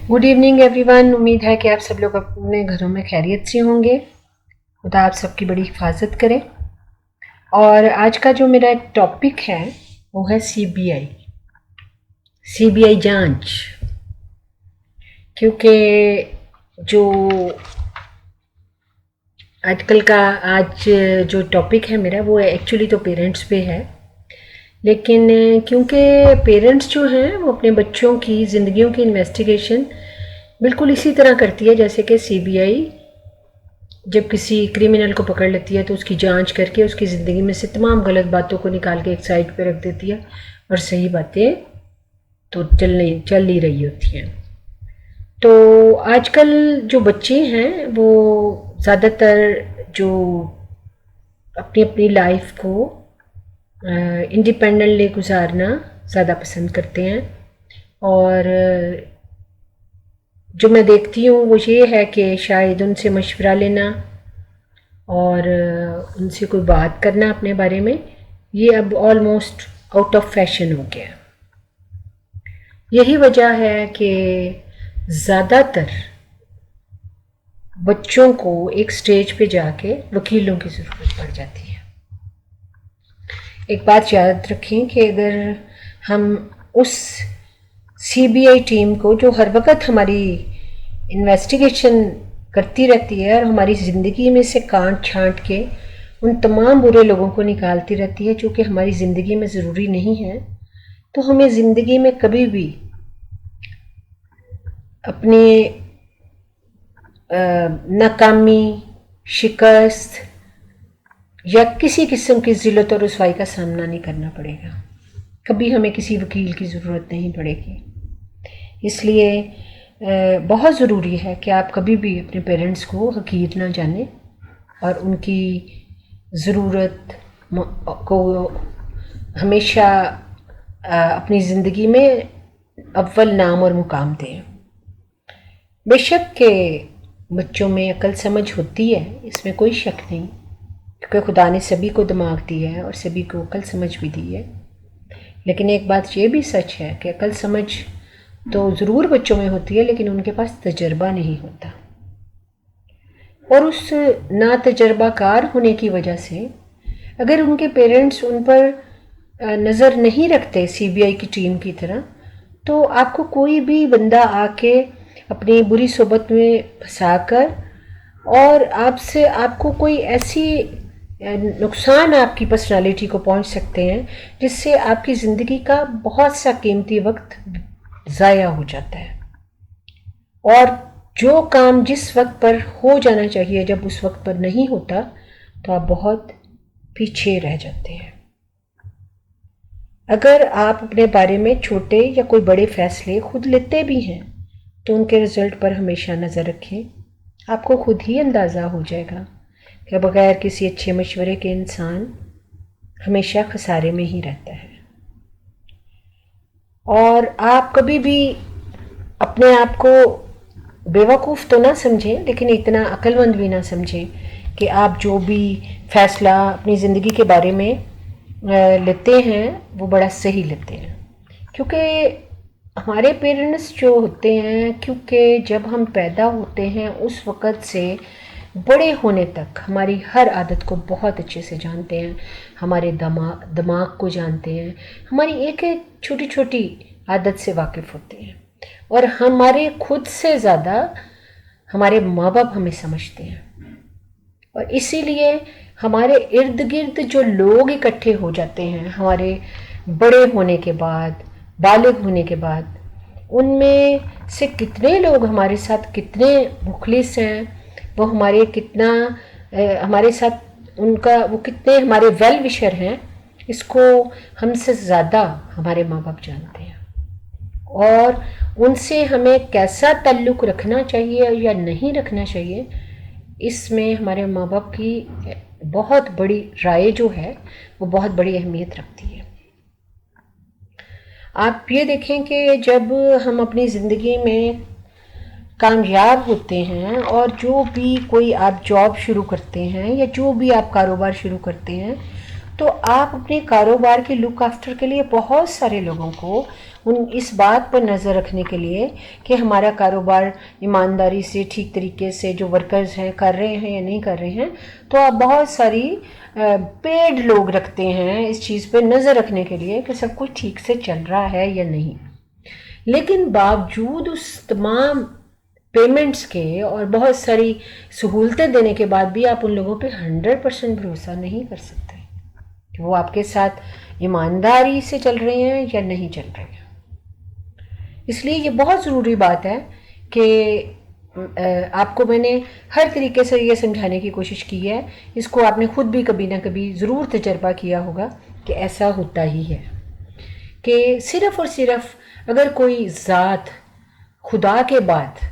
Good evening everyone. उम्मीद है कि आप सब लोग अपने घरों में खैरियत से होंगे। खुदा आप सबकी बड़ी हिफाजत करे। और आज का जो मेरा टॉपिक है वो है सीबीआई जांच। क्योंकि जो आजकल का जो टॉपिक है मेरा वो एक्चुअली तो पेरेंट्स पे है, लेकिन क्योंकि पेरेंट्स जो हैं वो अपने बच्चों की ज़िंदगियों की इन्वेस्टिगेशन बिल्कुल इसी तरह करती है जैसे कि सीबीआई जब किसी क्रिमिनल को पकड़ लेती है तो उसकी जांच करके उसकी ज़िंदगी में से तमाम गलत बातों को निकाल के एक साइड पे रख देती है और सही बातें तो चल नहीं रही होती हैं। तो आजकल जो बच्चे हैं वो ज़्यादातर जो अपनी अपनी लाइफ को इंडिपेंडेंटली गुजारना ज़्यादा पसंद करते हैं। और जो मैं देखती हूँ वो ये है कि शायद उनसे मशवरा लेना और उनसे कोई बात करना अपने बारे में ये अब ऑलमोस्ट आउट ऑफ फैशन हो गया। यही वजह है कि ज़्यादातर बच्चों को एक स्टेज पे जाके वकीलों की ज़रूरत पड़ जाती है। एक बात याद रखें कि अगर हम उस सीबीआई टीम को जो हर वक्त हमारी इन्वेस्टिगेशन करती रहती है और हमारी ज़िंदगी में से काट छांट के उन तमाम बुरे लोगों को निकालती रहती है जो कि हमारी ज़िंदगी में ज़रूरी नहीं है, तो हमें ज़िंदगी में कभी भी अपने नाकामी, शिकस्त या किसी किस्म की ज़िल्लत और रुसवाई का सामना नहीं करना पड़ेगा। कभी हमें किसी वकील की ज़रूरत नहीं पड़ेगी। इसलिए बहुत ज़रूरी है कि आप कभी भी अपने पेरेंट्स को हकीर ना जानें और उनकी ज़रूरत को हमेशा अपनी ज़िंदगी में अव्वल नाम और मुकाम दें। बेशक के बच्चों में अक्ल समझ होती है, इसमें कोई शक नहीं, क्योंकि खुदा ने सभी को दिमाग दिया है और सभी को अक्ल समझ भी दी है। लेकिन एक बात ये भी सच है कि अक्ल समझ तो ज़रूर बच्चों में होती है, लेकिन उनके पास तजर्बा नहीं होता। और उस ना तजर्बाकार होने की वजह से अगर उनके पेरेंट्स उन पर नज़र नहीं रखते सीबीआई की टीम की तरह, तो आपको कोई भी बंदा आके अपनी बुरी सोबत में फंसाकर और आपको कोई ऐसी नुकसान आपकी पर्सनालिटी को पहुंच सकते हैं जिससे आपकी ज़िंदगी का बहुत सा कीमती वक्त ज़ाया हो जाता है। और जो काम जिस वक्त पर हो जाना चाहिए जब उस वक्त पर नहीं होता तो आप बहुत पीछे रह जाते हैं। अगर आप अपने बारे में छोटे या कोई बड़े फैसले खुद लेते भी हैं तो उनके रिज़ल्ट पर हमेशा नज़र रखें। आपको खुद ही अंदाज़ा हो जाएगा कि बगैर किसी अच्छे मशवरे के इंसान हमेशा खसारे में ही रहता है। और आप कभी भी अपने आप को बेवकूफ़ तो ना समझें, लेकिन इतना अक्लमंद भी ना समझें कि आप जो भी फ़ैसला अपनी ज़िंदगी के बारे में लेते हैं वो बड़ा सही लेते हैं। क्योंकि हमारे पेरेंट्स जो होते हैं, क्योंकि जब हम पैदा होते हैं उस वक़्त से बड़े होने तक हमारी हर आदत को बहुत अच्छे से जानते हैं, हमारे दिमाग को जानते हैं, हमारी एक एक छोटी छोटी आदत से वाकिफ़ होते हैं। और हमारे खुद से ज़्यादा हमारे माँ बाप हमें समझते हैं। और इसीलिए हमारे इर्द गिर्द जो लोग इकट्ठे हो जाते हैं हमारे बड़े होने के बाद, बालिग होने के बाद, उनमें से कितने लोग हमारे साथ कितने मुखलिस हैं, वो हमारे साथ वो कितने हमारे वेल विशर हैं, इसको हमसे ज़्यादा हमारे माँ बाप जानते हैं। और उनसे हमें कैसा ताल्लुक़ रखना चाहिए या नहीं रखना चाहिए, इसमें हमारे माँ बाप की बहुत बड़ी राय जो है वो बहुत बड़ी अहमियत रखती है। आप ये देखें कि जब हम अपनी ज़िंदगी में कामयाब होते हैं और जो भी कोई आप जॉब शुरू करते हैं या जो भी आप कारोबार शुरू करते हैं, तो आप अपने कारोबार के लुक आफ्टर के लिए बहुत सारे लोगों को इस बात पर नज़र रखने के लिए कि हमारा कारोबार ईमानदारी से ठीक तरीके से जो वर्कर्स हैं कर रहे हैं या नहीं कर रहे हैं। तो आप बहुत सारी पेड लोग रखते हैं इस चीज़ पर नज़र रखने के लिए कि सब कुछ ठीक से चल रहा है या नहीं। लेकिन बावजूद उस तमाम पेमेंट्स के और बहुत सारी सहूलतें देने के बाद भी आप उन लोगों पे 100% भरोसा नहीं कर सकते कि वो आपके साथ ईमानदारी से चल रहे हैं या नहीं चल रहे हैं। इसलिए ये बहुत ज़रूरी बात है कि आपको मैंने हर तरीके से ये समझाने की कोशिश की है। इसको आपने खुद भी कभी ना कभी ज़रूर तजर्बा किया होगा कि ऐसा होता ही है कि सिर्फ़ और सिर्फ अगर कोई ज़ात खुदा के बाद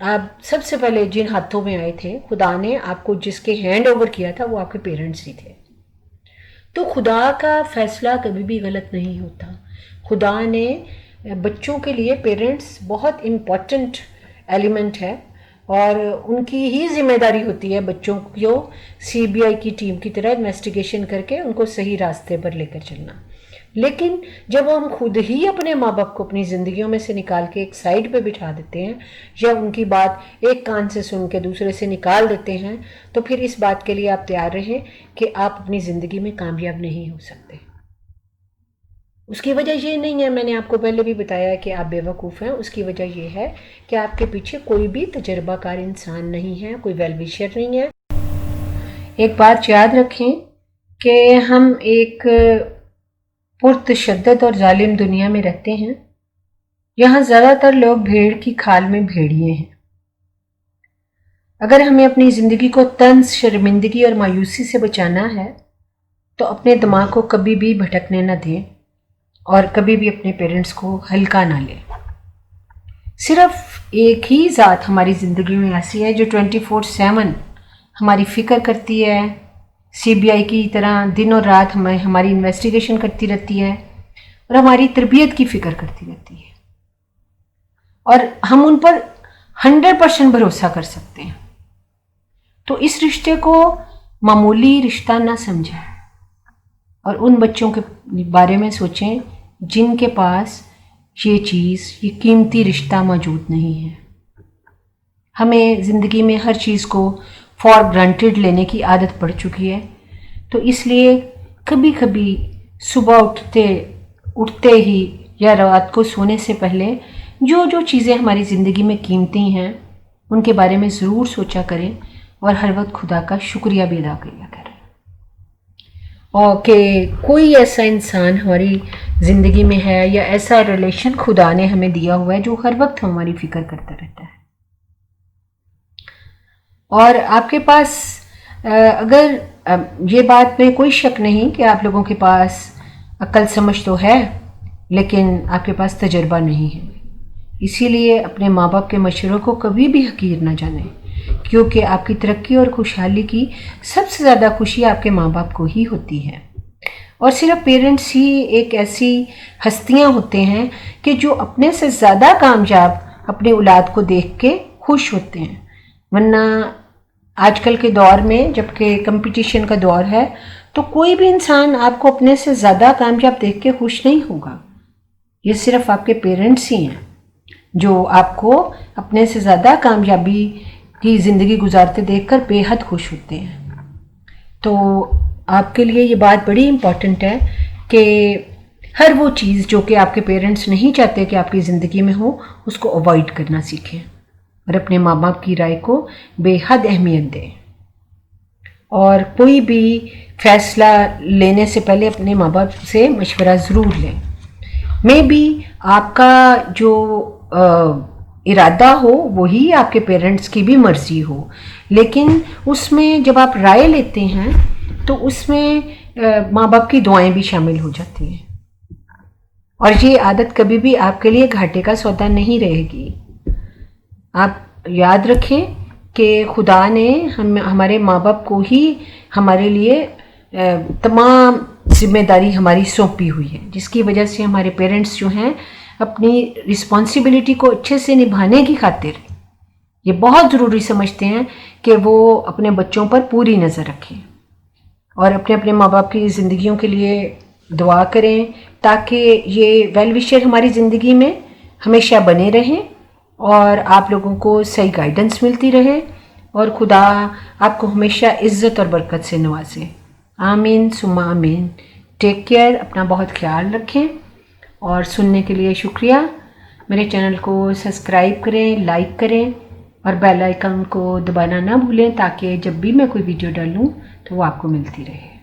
आप सबसे पहले जिन हाथों में आए थे, खुदा ने आपको जिसके हैंड ओवर किया था वो आपके पेरेंट्स ही थे। तो खुदा का फैसला कभी भी गलत नहीं होता। खुदा ने बच्चों के लिए पेरेंट्स बहुत इम्पॉर्टेंट एलिमेंट है और उनकी ही जिम्मेदारी होती है बच्चों को सीबीआई की टीम की तरह इन्वेस्टिगेशन करके उनको सही रास्ते पर लेकर चलना। लेकिन जब हम खुद ही अपने माँ बाप को अपनी ज़िंदगियों में से निकाल के एक साइड पे बिठा देते हैं या उनकी बात एक कान से सुन के दूसरे से निकाल देते हैं, तो फिर इस बात के लिए आप तैयार रहें कि आप अपनी ज़िंदगी में कामयाब नहीं हो सकते। उसकी वजह ये नहीं है, मैंने आपको पहले भी बताया कि आप बेवकूफ़ हैं। उसकी वजह ये है कि आपके पीछे कोई भी तजर्बाकार इंसान नहीं है, कोई वेल विशर नहीं है। एक बात याद रखें कि हम एक पुरतशद्दद और जालिम दुनिया में रहते हैं। यहाँ ज़्यादातर लोग भेड़ की खाल में भेड़िए हैं। अगर हमें अपनी ज़िंदगी को तंज, शर्मिंदगी और मायूसी से बचाना है तो अपने दिमाग को कभी भी भटकने ना दें और कभी भी अपने पेरेंट्स को हल्का ना लें। सिर्फ एक ही ज़ात हमारी ज़िंदगी में ऐसी है जो 24/7 हमारी फ़िक्र करती है, सीबीआई की तरह दिन और रात हमारी इन्वेस्टिगेशन करती रहती है और हमारी तरबियत की फ़िक्र करती रहती है और हम उन पर 100% भरोसा कर सकते हैं। तो इस रिश्ते को मामूली रिश्ता ना समझें और उन बच्चों के बारे में सोचें जिनके पास ये चीज़, ये कीमती रिश्ता मौजूद नहीं है। हमें ज़िंदगी में हर चीज़ को फॉर ग्रांटेड लेने की आदत पड़ चुकी है। तो इसलिए कभी कभी सुबह उठते ही या रात को सोने से पहले जो चीज़ें हमारी ज़िंदगी में कीमती हैं उनके बारे में ज़रूर सोचा करें और हर वक्त खुदा का शुक्रिया भी अदा किया करें और कि कोई ऐसा इंसान हमारी ज़िंदगी में है या ऐसा रिलेशन खुदा ने हमें दिया हुआ है जो हर वक्त हमारी फ़िक्र करता रहता है। और आपके पास अगर ये बात में कोई शक नहीं कि आप लोगों के पास अक्ल समझ तो है लेकिन आपके पास तजर्बा नहीं है। इसीलिए अपने माँ बाप के मशवरों को कभी भी हकीर ना जानें, क्योंकि आपकी तरक्की और खुशहाली की सबसे ज़्यादा खुशी आपके माँ बाप को ही होती है। और सिर्फ पेरेंट्स ही एक ऐसी हस्तियाँ होते हैं कि जो अपने से ज़्यादा कामयाब अपने औलाद को देख के खुश होते हैं। वरना आजकल के दौर में जबकि कंपटीशन का दौर है तो कोई भी इंसान आपको अपने से ज़्यादा कामयाब देख के खुश नहीं होगा। ये सिर्फ आपके पेरेंट्स ही हैं जो आपको अपने से ज़्यादा कामयाबी की ज़िंदगी गुजारते देखकर बेहद खुश होते हैं। तो आपके लिए ये बात बड़ी इम्पॉर्टेंट है कि हर वो चीज़ जो कि आपके पेरेंट्स नहीं चाहते कि आपकी ज़िंदगी में हो उसको अवॉइड करना सीखें और अपने माँ बाप की राय को बेहद अहमियत दें। और कोई भी फ़ैसला लेने से पहले अपने माँ बाप से मशवरा ज़रूर लें। मे बी आपका जो इरादा हो वही आपके पेरेंट्स की भी मर्ज़ी हो, लेकिन उसमें जब आप राय लेते हैं तो उसमें माँ बाप की दुआएं भी शामिल हो जाती हैं और ये आदत कभी भी आपके लिए घाटे का सौदा नहीं रहेगी। आप याद रखें कि खुदा ने हमारे माँ बाप को ही हमारे लिए तमाम जिम्मेदारी हमारी सौंपी हुई है, जिसकी वजह से हमारे पेरेंट्स जो हैं अपनी रिस्पॉन्सिबिलिटी को अच्छे से निभाने की खातिर ये बहुत ज़रूरी समझते हैं कि वो अपने बच्चों पर पूरी नज़र रखें और अपने अपने माँ बाप की ज़िंदगियों के लिए दुआ करें ताकि ये वेल विशर हमारी ज़िंदगी में हमेशा बने रहें और आप लोगों को सही गाइडेंस मिलती रहे और खुदा आपको हमेशा इज़्ज़त और बरकत से नवाजे। आमीन सुम्मा आमीन। टेक केयर, अपना बहुत ख्याल रखें और सुनने के लिए शुक्रिया। मेरे चैनल को सब्सक्राइब करें, लाइक करें और बेल आइकन को दबाना ना भूलें ताकि जब भी मैं कोई वीडियो डालूँ तो वो आपको मिलती रहे।